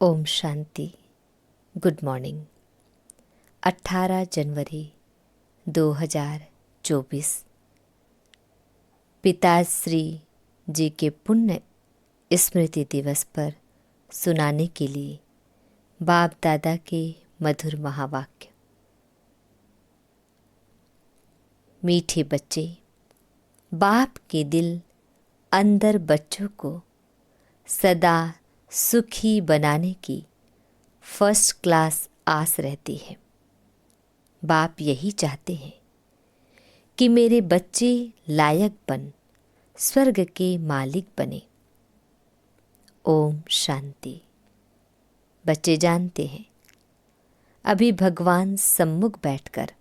Om Shanti. Good morning. 18 जनवरी 2024 पिताश्री जी के पुण्य स्मृति दिवस पर सुनाने के लिए बाप दादा के मधुर महावाक्य। मीठे बच्चे, बाप के दिल अंदर बच्चों को सदा सुखी बनाने की फर्स्ट क्लास आस रहती है। बाप यही चाहते हैं कि मेरे बच्चे लायक बन स्वर्ग के मालिक बने। ओम शांति। बच्चे जानते हैं, अभी भगवान सम्मुख बैठकर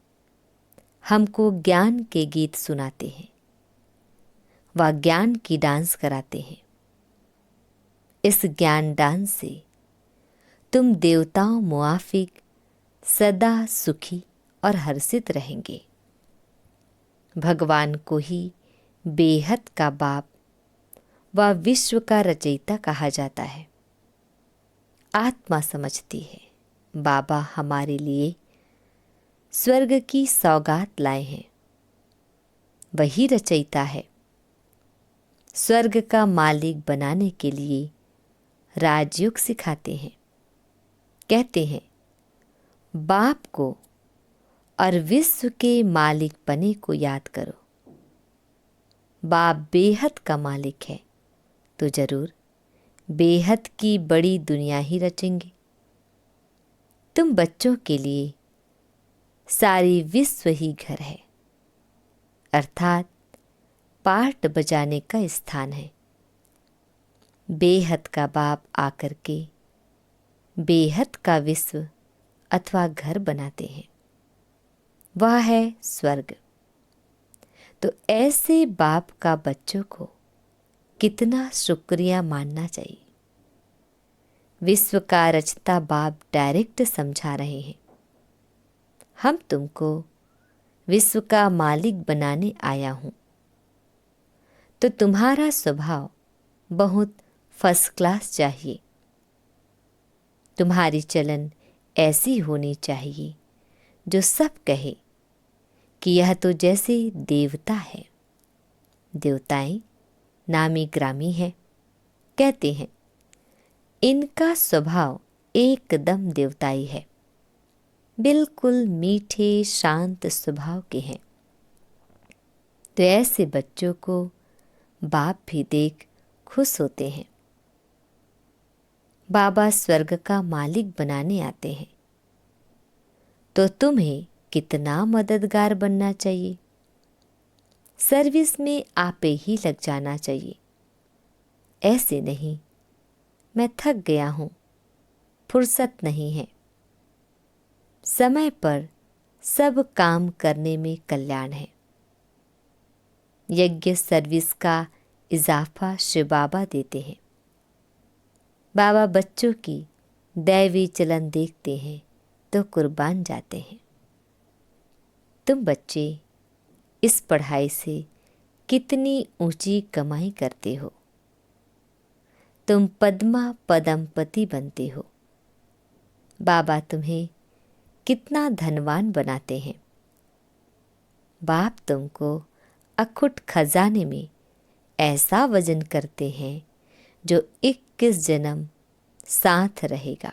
हमको ज्ञान के गीत सुनाते हैं, व ज्ञान की डांस कराते हैं। इस ज्ञान डांस से तुम देवताओं मुआफिक सदा सुखी और हर्षित रहेंगे। भगवान को ही बेहद का बाप व विश्व का रचयिता कहा जाता है। आत्मा समझती है बाबा हमारे लिए स्वर्ग की सौगात लाए हैं। वही रचयिता है। स्वर्ग का मालिक बनाने के लिए राजयोग सिखाते हैं। कहते हैं बाप को और विश्व के मालिक पने को याद करो। बाप बेहद का मालिक है तो जरूर बेहद की बड़ी दुनिया ही रचेंगे। तुम बच्चों के लिए सारी विश्व ही घर है, अर्थात पार्ट बजाने का स्थान है। बेहद का बाप आकर के बेहद का विश्व अथवा घर बनाते हैं, वह है स्वर्ग। तो ऐसे बाप का बच्चों को कितना शुक्रिया मानना चाहिए। विश्व का रचता बाप डायरेक्ट समझा रहे हैं, हम तुमको विश्व का मालिक बनाने आया हूं, तो तुम्हारा स्वभाव बहुत फर्स्ट क्लास चाहिए। तुम्हारी चलन ऐसी होनी चाहिए जो सब कहे कि यह तो जैसे देवता है। देवताएं नामी ग्रामी हैं। कहते हैं इनका स्वभाव एकदम देवताई है, बिल्कुल मीठे शांत स्वभाव के हैं। तो ऐसे बच्चों को बाप भी देख खुश होते हैं। बाबा स्वर्ग का मालिक बनाने आते हैं, तो तुम्हें कितना मददगार बनना चाहिए। सर्विस में आपे ही लग जाना चाहिए। ऐसे नहीं, मैं थक गया हूं, फुर्सत नहीं है। समय पर सब काम करने में कल्याण है। यज्ञ सर्विस का इजाफा शिव बाबा देते हैं। बाबा बच्चों की दैवी चलन देखते हैं तो कुर्बान जाते हैं। तुम बच्चे इस पढ़ाई से कितनी ऊंची कमाई करते हो। तुम पद्मा पदमपति बनते हो। बाबा तुम्हें कितना धनवान बनाते हैं। बाप तुमको अखुट खजाने में ऐसा वजन करते हैं जो 21 जन्म साथ रहेगा।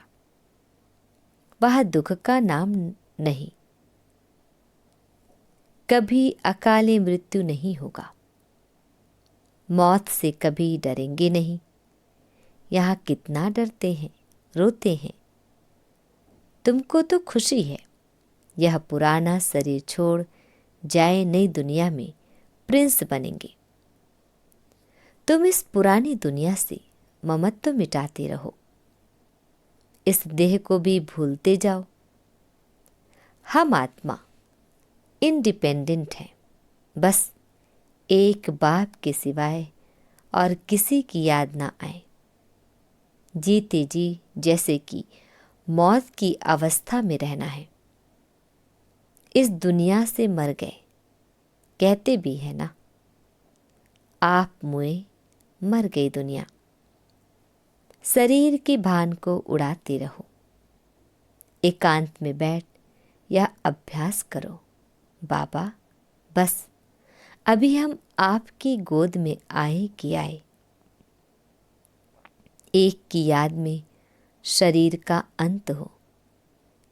वह दुख का नाम नहीं, कभी अकाले मृत्यु नहीं होगा। मौत से कभी डरेंगे नहीं। यहाँ कितना डरते हैं, रोते हैं। तुमको तो खुशी है, यह पुराना शरीर छोड़ जाए, नई दुनिया में प्रिंस बनेंगे। तुम इस पुरानी दुनिया से ममत्व मिटाते रहो, इस देह को भी भूलते जाओ। हम आत्मा इंडिपेंडेंट है, बस एक बाप के सिवाय और किसी की याद ना आए। जीते जी जैसे कि मौत की अवस्था में रहना है। इस दुनिया से मर गए, कहते भी है ना, आप मुए मर गई दुनिया। शरीर की भान को उड़ाते रहो। एकांत में बैठ यह अभ्यास करो, बाबा बस अभी हम आपकी गोद में आए कि आए। एक की याद में शरीर का अंत हो,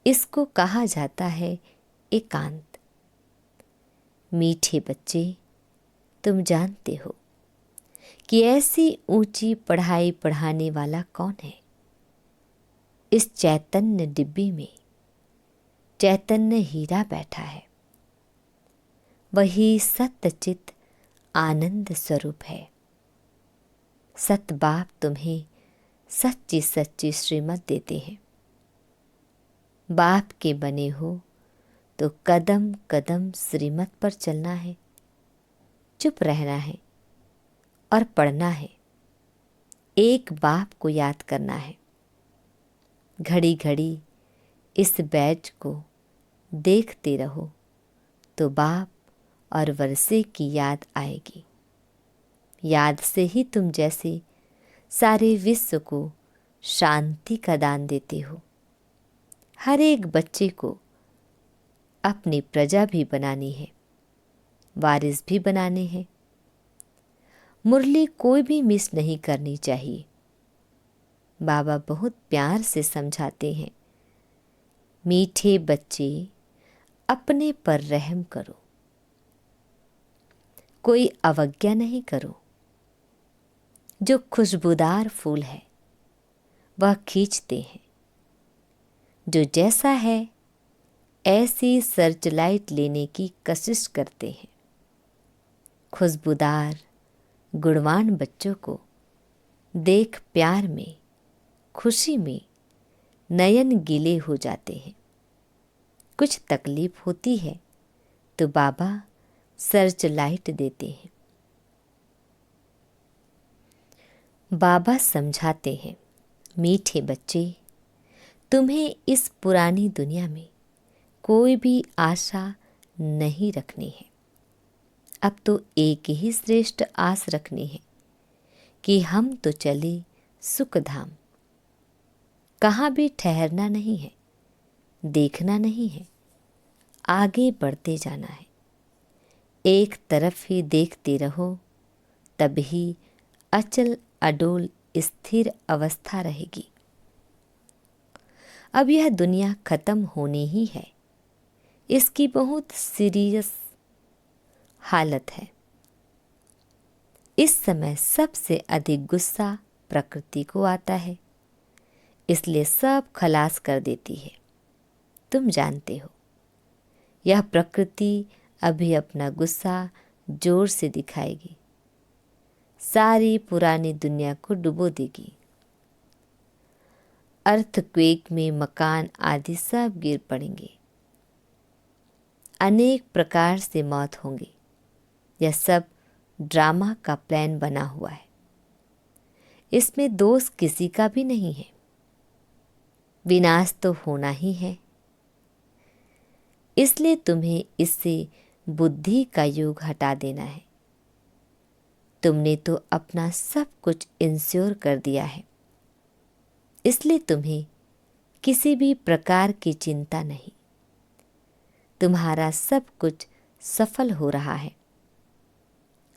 इसको कहा जाता है एकांत। मीठे बच्चे, तुम जानते हो कि ऐसी ऊंची पढ़ाई पढ़ाने वाला कौन है? इस चैतन्य डिब्बी में चैतन्य हीरा बैठा है। वही सत्यचित आनंद स्वरूप है। सत बाप तुम्हें सच्ची सच्ची श्रीमत देते हैं। बाप के बने हो तो कदम कदम श्रीमत पर चलना है, चुप रहना है और पढ़ना है। एक बाप को याद करना है। घड़ी घड़ी इस बैज को देखते रहो तो बाप और वर्षे की याद आएगी। याद से ही तुम जैसे सारे विश्व को शांति का दान देते हो। हर एक बच्चे को अपनी प्रजा भी बनानी है, वारिस भी बनाने हैं। मुरली कोई भी मिस नहीं करनी चाहिए। बाबा बहुत प्यार से समझाते हैं, मीठे बच्चे अपने पर रहम करो, कोई अवज्ञा नहीं करो। जो खुशबूदार फूल है वह खींचते हैं, जो जैसा है ऐसी सर्च लाइट लेने की कोशिश करते हैं। खुशबूदार गुणवान बच्चों को देख प्यार में, खुशी में नयन गीले हो जाते हैं। कुछ तकलीफ होती है तो बाबा सर्च लाइट देते हैं। बाबा समझाते हैं, मीठे बच्चे, तुम्हें इस पुरानी दुनिया में कोई भी आशा नहीं रखनी है। अब तो एक ही श्रेष्ठ आस रखनी है कि हम तो चले सुख धाम। कहाँ भी ठहरना नहीं है, देखना नहीं है, आगे बढ़ते जाना है। एक तरफ ही देखते रहो, तभी अचल अडोल स्थिर अवस्था रहेगी। अब यह दुनिया खत्म होनी ही है, इसकी बहुत सीरियस हालत है। इस समय सबसे अधिक गुस्सा प्रकृति को आता है, इसलिए सब खलास कर देती है। तुम जानते हो, यह प्रकृति अभी अपना गुस्सा जोर से दिखाएगी, सारी पुरानी दुनिया को डुबो देगी। अर्थक्वेक में मकान आदि सब गिर पड़ेंगे, अनेक प्रकार से मौत होंगी। यह सब ड्रामा का प्लान बना हुआ है, इसमें दोष किसी का भी नहीं है। विनाश तो होना ही है, इसलिए तुम्हें इससे बुद्धि का योग हटा देना है। तुमने तो अपना सब कुछ इंश्योर कर दिया है, इसलिए तुम्हें किसी भी प्रकार की चिंता नहीं। तुम्हारा सब कुछ सफल हो रहा है।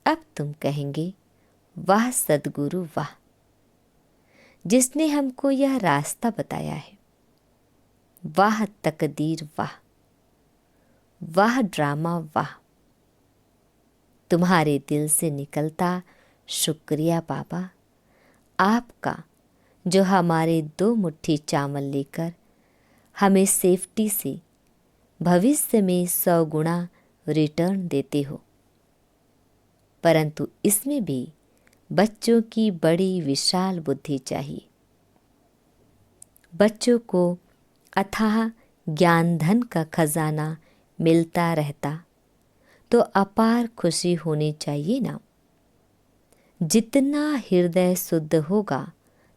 अब तुम कहेंगे, वाह सद्गुरु वाह, जिसने हमको यह रास्ता बताया है। वाह तकदीर वाह, वाह ड्रामा वाह। तुम्हारे दिल से निकलता शुक्रिया बाबा, आपका, जो हमारे 2 मुट्ठी चावल लेकर हमें सेफ्टी से भविष्य में 100 गुना रिटर्न देते हो। परंतु इसमें भी बच्चों की बड़ी विशाल बुद्धि चाहिए। बच्चों को अथाह ज्ञान धन का खजाना मिलता रहता तो अपार खुशी होनी चाहिए ना। जितना हृदय शुद्ध होगा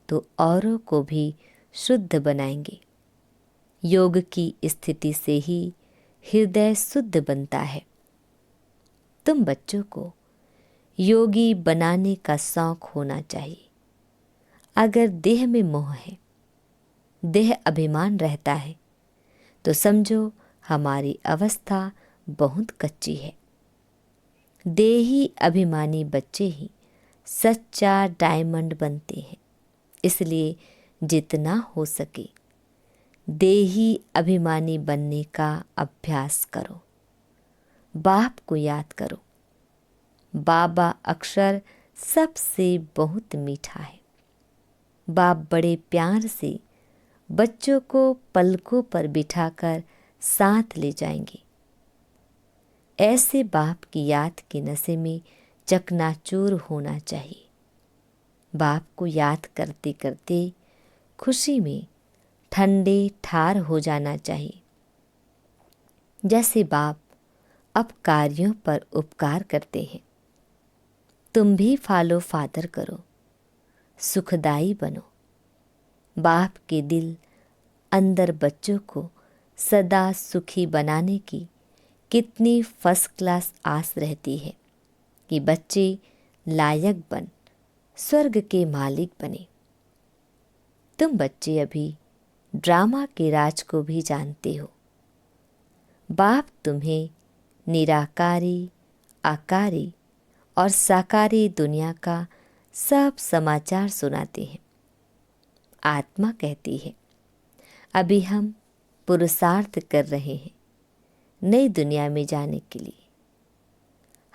तो औरों को भी शुद्ध बनाएंगे। योग की स्थिति से ही हृदय शुद्ध बनता है। तुम बच्चों को योगी बनाने का शौक होना चाहिए। अगर देह में मोह है, देह अभिमान रहता है, तो समझो हमारी अवस्था बहुत कच्ची है। देही अभिमानी बच्चे ही सच्चा डायमंड बनते हैं। इसलिए जितना हो सके देही अभिमानी बनने का अभ्यास करो। बाप को याद करो। बाबा अक्षर सबसे बहुत मीठा है। बाप बड़े प्यार से बच्चों को पलकों पर बिठाकर साथ ले जाएंगे। ऐसे बाप की याद के नशे में चकनाचूर होना चाहिए। बाप को याद करते करते खुशी में ठंडे ठार हो जाना चाहिए। जैसे बाप अब कार्यों पर उपकार करते हैं, तुम भी फॉलो फादर करो, सुखदाई बनो। बाप के दिल अंदर बच्चों को सदा सुखी बनाने की कितनी फर्स्ट क्लास आस रहती है कि बच्चे लायक बन स्वर्ग के मालिक बने। तुम बच्चे अभी ड्रामा के राज को भी जानते हो। बाप तुम्हें निराकारी, आकारी और साकारी दुनिया का सब समाचार सुनाते हैं। आत्मा कहती है, अभी हम पुरुषार्थ कर रहे हैं नई दुनिया में जाने के लिए।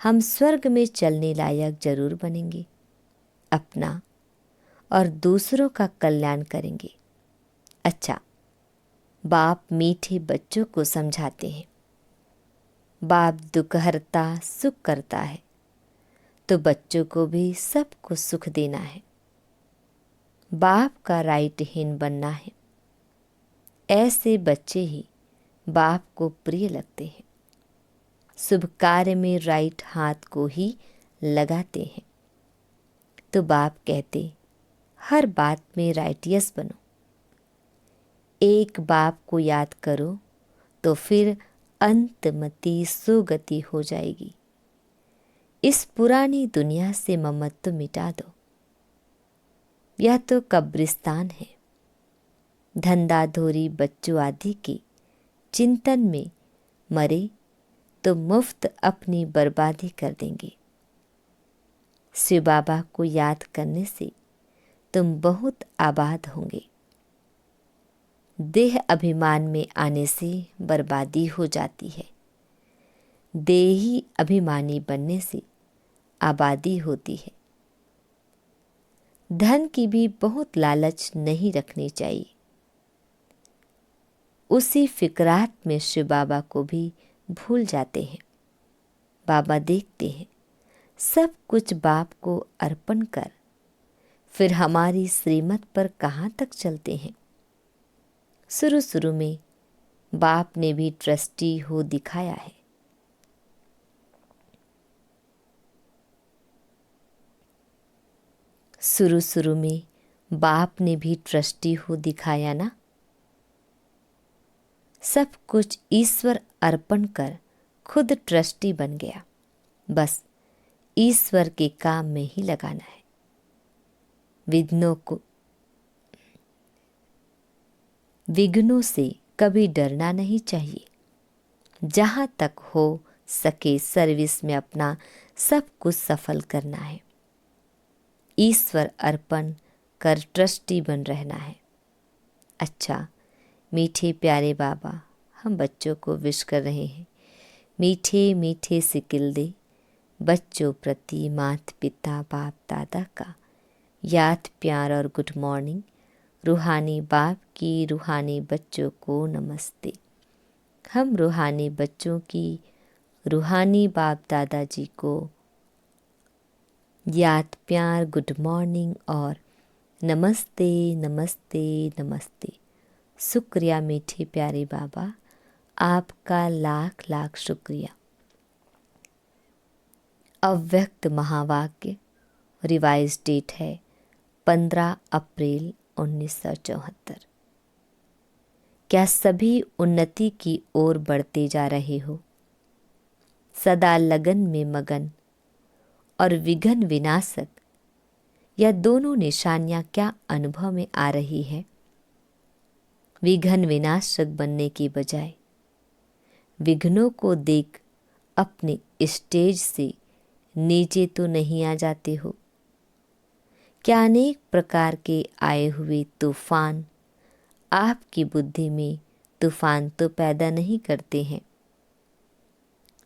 हम स्वर्ग में चलने लायक जरूर बनेंगे। अपना और दूसरों का कल्याण करेंगे। अच्छा, बाप मीठे बच्चों को समझाते हैं। बाप दुख हरता सुख करता है, तो बच्चों को भी सबको सुख देना है। बाप का राइट हैंड बनना है। ऐसे बच्चे ही बाप को प्रिय लगते हैं। शुभ कार्य में राइट हाथ को ही लगाते हैं। तो बाप कहते, हर बात में राइटियस बनो। एक बाप को याद करो तो फिर अंतमति सुगति हो जाएगी। इस पुरानी दुनिया से ममत्व मिटा दो। यह तो कब्रिस्तान है। धंधाधोरी बच्चों आदि के चिंतन में मरे तो मुफ्त अपनी बर्बादी कर देंगे। शिव बाबा को याद करने से तुम बहुत आबाद होंगे। देह अभिमान में आने से बर्बादी हो जाती है। देही अभिमानी बनने से आबादी होती है। धन की भी बहुत लालच नहीं रखनी चाहिए। उसी फिक्रात में शिव बाबा को भी भूल जाते हैं। बाबा देखते हैं सब कुछ बाप को अर्पण कर फिर हमारी श्रीमत पर कहाँ तक चलते हैं। शुरू शुरू में बाप ने भी ट्रस्टी हो दिखाया है। शुरू शुरू में बाप ने भी ट्रस्टी हो दिखाया ना। सब कुछ ईश्वर अर्पण कर खुद ट्रस्टी बन गया। बस ईश्वर के काम में ही लगाना है। विघ्नों से कभी डरना नहीं चाहिए। जहाँ तक हो सके सर्विस में अपना सब कुछ सफल करना है। ईश्वर अर्पण कर ट्रस्टी बन रहना है। अच्छा, मीठे प्यारे बाबा हम बच्चों को विश कर रहे हैं। मीठे मीठे सिकिल दे बच्चों प्रति माता पिता बाप दादा का याद प्यार और गुड मॉर्निंग। रूहानी बाप की रूहानी बच्चों को नमस्ते। हम रूहानी बच्चों की रूहानी बाप दादाजी को याद प्यार गुड मॉर्निंग और नमस्ते नमस्ते नमस्ते। शुक्रिया मीठे प्यारे बाबा, आपका लाख लाख शुक्रिया। अव्यक्त महावाक्य रिवाइज डेट है 15 अप्रैल 1974। क्या सभी उन्नति की ओर बढ़ते जा रहे हो? सदा लगन में मगन और विघ्न विनाशक या दोनों निशानियां क्या अनुभव में आ रही है? विघ्न विनाशक बनने की बजाय विघ्नों को देख अपने स्टेज से नीचे तो नहीं आ जाते हो? क्या अनेक प्रकार के आए हुए तूफान आपकी बुद्धि में तूफान तो पैदा नहीं करते हैं?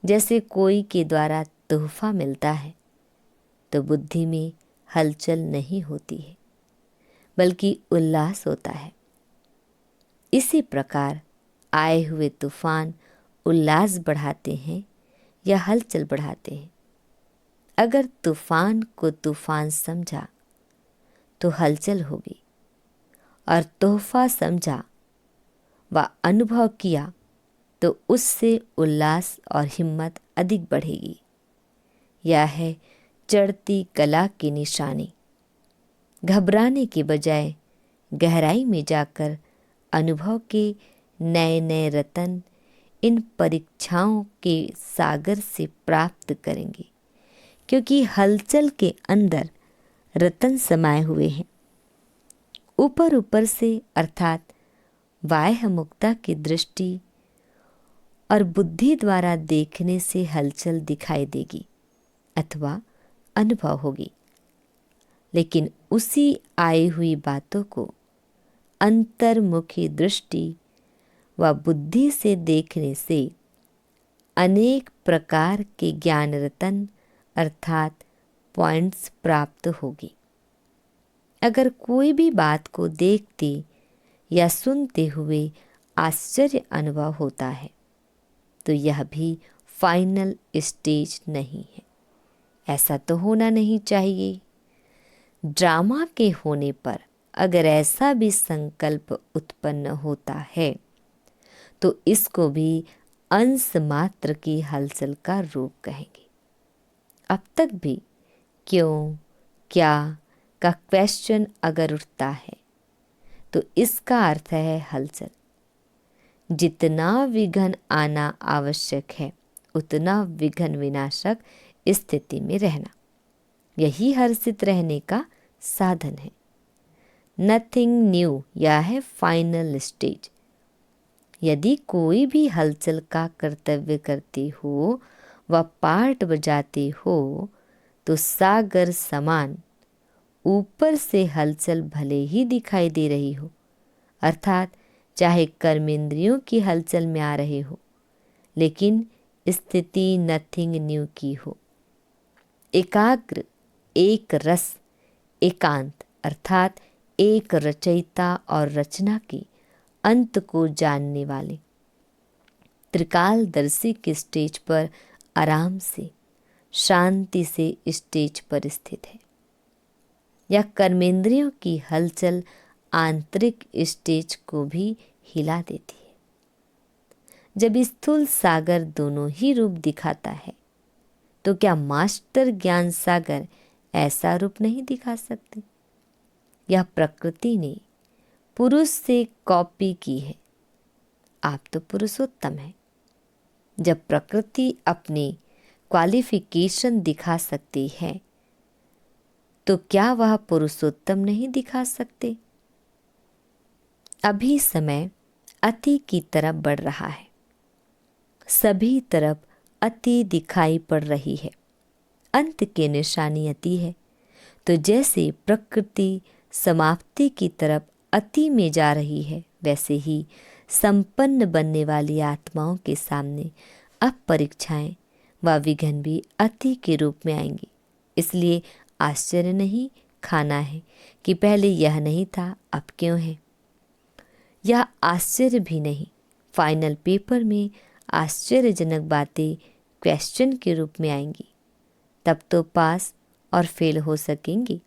जैसे कोई के द्वारा तोहफा मिलता है तो बुद्धि में हलचल नहीं होती है, बल्कि उल्लास होता है। इसी प्रकार आए हुए तूफान उल्लास बढ़ाते हैं या हलचल बढ़ाते हैं। अगर तूफान को तूफान समझा तो हलचल होगी, और तोहफा समझा व अनुभव किया तो उससे उल्लास और हिम्मत अधिक बढ़ेगी। यह है चढ़ती कला की निशानी। घबराने के बजाय गहराई में जाकर अनुभव के नए नए रतन इन परीक्षाओं के सागर से प्राप्त करेंगे, क्योंकि हलचल के अंदर रतन समाये हुए हैं। ऊपर ऊपर से अर्थात बाह्य मुक्ता की दृष्टि और बुद्धि द्वारा देखने से हलचल दिखाई देगी अथवा अनुभव होगी, लेकिन उसी आई हुई बातों को अंतर्मुखी दृष्टि व बुद्धि से देखने से अनेक प्रकार के ज्ञान रतन अर्थात पॉइंट्स प्राप्त होगी। अगर कोई भी बात को देखते या सुनते हुए आश्चर्य अनुभव होता है तो यह भी फाइनल स्टेज नहीं है। ऐसा तो होना नहीं चाहिए। ड्रामा के होने पर अगर ऐसा भी संकल्प उत्पन्न होता है तो इसको भी अंश मात्र की हलचल का रूप कहेंगे। अब तक भी क्यों, क्या का क्वेश्चन अगर उठता है तो इसका अर्थ है हलचल। जितना विघ्न आना आवश्यक है उतना विघ्न विनाशक स्थिति में रहना, यही हर्षित रहने का साधन है। नथिंग न्यू, यह है फाइनल स्टेज। यदि कोई भी हलचल का कर्तव्य करते हो व पार्ट बजाते हो तो सागर समान ऊपर से हलचल भले ही दिखाई दे रही हो, अर्थात चाहे कर्मेंद्रियों की हलचल में आ रहे हो, लेकिन स्थिति नथिंग न्यू की हो। एकाग्र, एक रस, एकांत अर्थात एक रचयिता और रचना की अंत को जानने वाले त्रिकालदर्शी के स्टेज पर आराम से शांति से स्टेज पर स्थित है। या कर्मेंद्रियों की हलचल आंतरिक स्टेज को भी हिला देती है। जब स्थूल सागर दोनों ही रूप दिखाता है तो क्या मास्टर ज्ञान सागर ऐसा रूप नहीं दिखा सकते? यह प्रकृति ने पुरुष से कॉपी की है। आप तो पुरुषोत्तम हैं। जब प्रकृति अपनी क्वालिफिकेशन दिखा सकती है तो क्या वह पुरुषोत्तम नहीं दिखा सकते? अभी समय अति की तरफ बढ़ रहा है। सभी तरफ अति दिखाई पड़ रही है। अंत की निशानी अति है। तो जैसे प्रकृति समाप्ति की तरफ अति में जा रही है, वैसे ही संपन्न बनने वाली आत्माओं के सामने अब परीक्षाएं व विघ्न भी अति के रूप में आएंगी। इसलिए आश्चर्य नहीं खाना है कि पहले यह नहीं था, अब क्यों है। यह आश्चर्य भी नहीं, फाइनल पेपर में आश्चर्यजनक बातें क्वेश्चन के रूप में आएंगी, तब तो पास और फेल हो सकेंगी।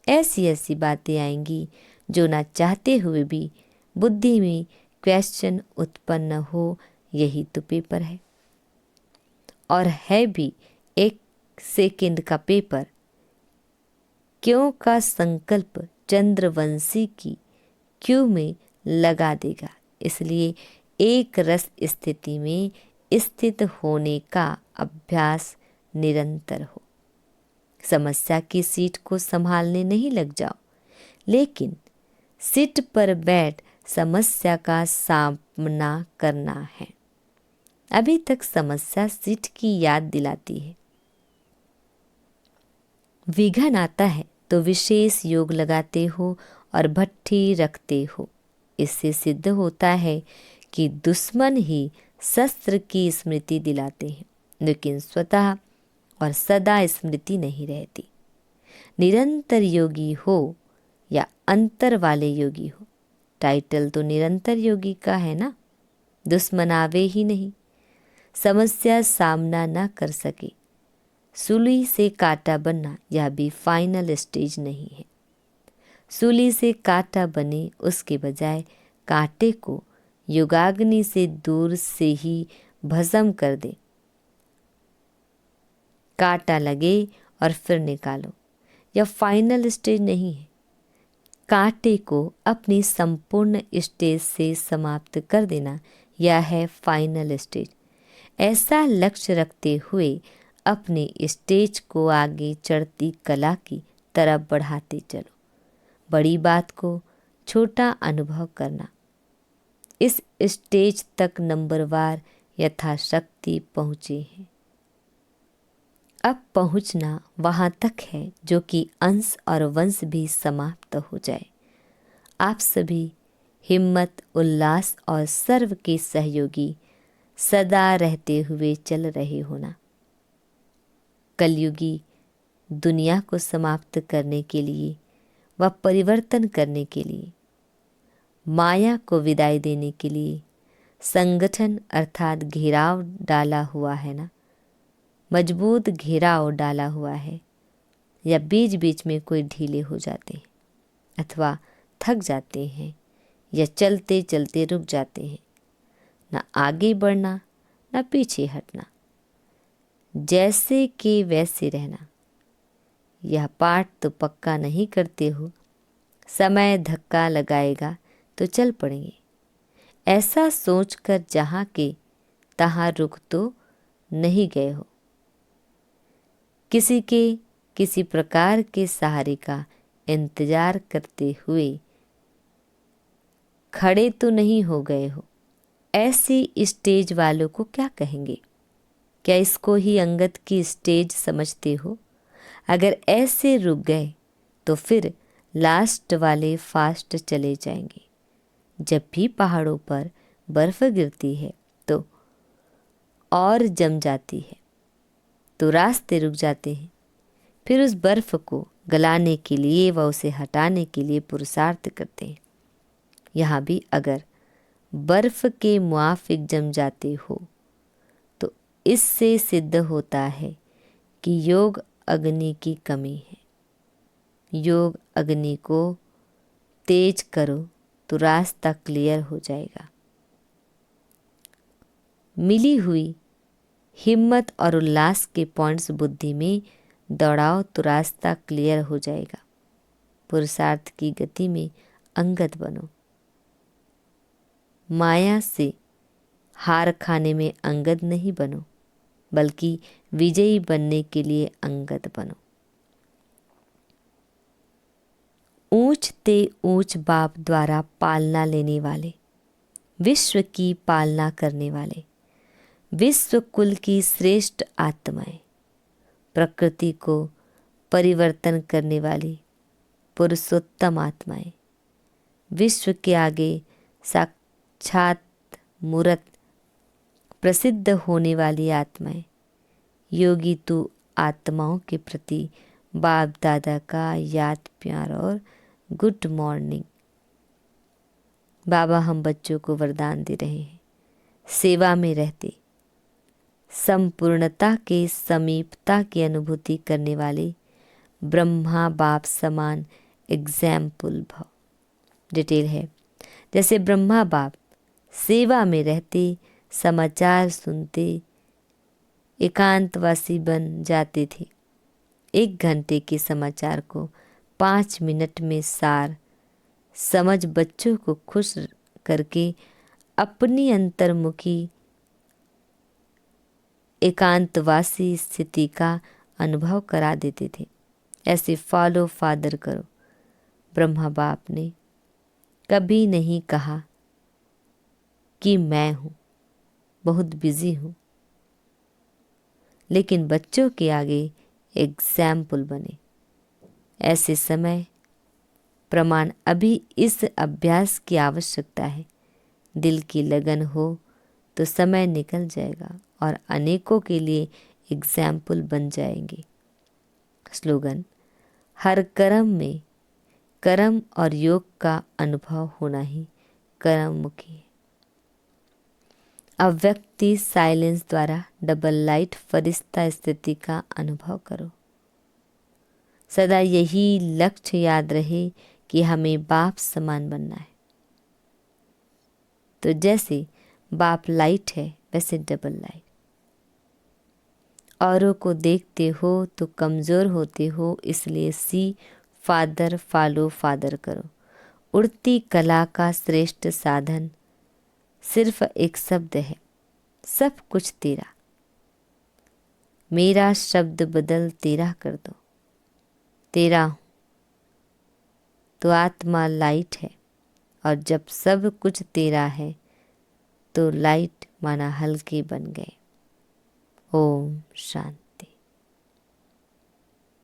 ऐसी ऐसी बातें आएंगी जो ना चाहते हुए भी बुद्धि में क्वेश्चन उत्पन्न हो। यही तो पेपर है, और है भी एक सेकंड का पेपर। क्यों का संकल्प चंद्रवंशी की क्यों में लगा देगा। इसलिए एक रस स्थिति में स्थित होने का अभ्यास निरंतर हो। समस्या की सीट को संभालने नहीं लग जाओ, लेकिन सीट पर बैठ समस्या का सामना करना है। अभी तक समस्या सीट की याद दिलाती है। विघन आता है तो विशेष योग लगाते हो और भट्ठी रखते हो। इससे सिद्ध होता है कि दुश्मन ही शस्त्र की स्मृति दिलाते हैं, लेकिन स्वतः और सदा स्मृति नहीं रहती। निरंतर योगी हो या अंतर वाले योगी हो, टाइटल तो निरंतर योगी का है ना। दुश्मन आवे ही नहीं, समस्या सामना ना कर सके, सूली से कांटा बनना यह भी फाइनल स्टेज नहीं है। सूली से कांटा बने उसके बजाय कांटे को युगाग्नि से दूर से ही भस्म कर दे। कांटा लगे और फिर निकालो, यह फाइनल स्टेज नहीं है। कांटे को अपनी संपूर्ण स्टेज से समाप्त कर देना, यह है फाइनल स्टेज। ऐसा लक्ष्य रखते हुए अपने स्टेज को आगे चढ़ती कला की तरफ बढ़ाते चलो। बड़ी बात को छोटा अनुभव करना। इस स्टेज तक नंबरवार यथाशक्ति पहुँचे हैं। अब पहुँचना वहाँ तक है जो कि अंश और वंश भी समाप्त हो जाए। आप सभी हिम्मत, उल्लास और सर्व के सहयोगी सदा रहते हुए चल रहे होना। कलयुगी दुनिया को समाप्त करने के लिए व परिवर्तन करने के लिए, माया को विदाई देने के लिए संगठन अर्थात घेराव डाला हुआ है ना। मजबूत घेराव डाला हुआ है, या बीच बीच में कोई ढीले हो जाते हैं अथवा थक जाते हैं या चलते चलते रुक जाते हैं। ना आगे बढ़ना ना पीछे हटना, जैसे कि वैसे रहना। यह पाठ तो पक्का नहीं करते हो, समय धक्का लगाएगा तो चल पड़ेंगे, ऐसा सोचकर जहाँ के तहाँ रुक तो नहीं गए हो। किसी के किसी प्रकार के सहारे का इंतजार करते हुए खड़े तो नहीं हो गए हो। ऐसे स्टेज वालों को क्या कहेंगे? क्या इसको ही अंगद की स्टेज समझते हो? अगर ऐसे रुक गए तो फिर लास्ट वाले फास्ट चले जाएंगे। जब भी पहाड़ों पर बर्फ गिरती है तो और जम जाती है तो रास्ते रुक जाते हैं। फिर उस बर्फ को गलाने के लिए व उसे हटाने के लिए पुरुषार्थ करते हैं। यहाँ भी अगर बर्फ के मुआफिक जम जाते हो तो इससे सिद्ध होता है कि योग अग्नि की कमी है। योग अग्नि को तेज करो तो रास्ता क्लियर हो जाएगा। मिली हुई हिम्मत और उल्लास के पॉइंट्स बुद्धि में दौड़ाओ तो रास्ता क्लियर हो जाएगा। पुरुषार्थ की गति में अंगद बनो। माया से हार खाने में अंगद नहीं बनो, बल्कि विजयी बनने के लिए अंगद बनो। ऊंच ते ऊंच बाप द्वारा पालना लेने वाले, विश्व की पालना करने वाले, विश्व कुल की श्रेष्ठ आत्माएं, प्रकृति को परिवर्तन करने वाली पुरुषोत्तम आत्माएं, विश्व के आगे साक्षात मूर्त प्रसिद्ध होने वाली आत्माएं। योगी तू आत्माओं के प्रति बाप दादा का याद प्यार और गुड मॉर्निंग। बाबा हम बच्चों को वरदान दे रहे हैं, सेवा में रहते संपूर्णता के समीपता की अनुभूति करने वाले ब्रह्मा बाप समान एग्जाम्पल भव। डिटेल है, जैसे ब्रह्मा बाप सेवा में रहते समाचार सुनते एकांतवासी बन जाते थे। 1 घंटे के समाचार को 5 मिनट में सार समझ बच्चों को खुश करके अपनी अंतर्मुखी एकांतवासी स्थिति का अनुभव करा देते थे। ऐसे फॉलो फादर करो। ब्रह्मा बाप ने कभी नहीं कहा कि मैं हूँ, बहुत बिजी हूँ, लेकिन बच्चों के आगे एग्जाम्पल बने। ऐसे समय प्रमाण अभी इस अभ्यास की आवश्यकता है। दिल की लगन हो तो समय निकल जाएगा और अनेकों के लिए एग्जाम्पल बन जाएंगे। स्लोगन: हर कर्म में कर्म और योग का अनुभव होना ही कर्म मुखी है। अब व्यक्ति साइलेंस द्वारा डबल लाइट फरिश्ता स्थिति का अनुभव करो। सदा यही लक्ष्य याद रहे कि हमें बाप समान बनना है। तो जैसे बाप लाइट है वैसे डबल लाइट। औरों को देखते हो तो कमज़ोर होते हो, इसलिए सी फादर फॉलो फादर करो। उड़ती कला का श्रेष्ठ साधन सिर्फ एक शब्द है, सब कुछ तेरा। मेरा शब्द बदल तेरा कर दो। तेरा हूँ तो आत्मा लाइट है, और जब सब कुछ तेरा है तो लाइट माना हल्के बन गए। ओम शांति।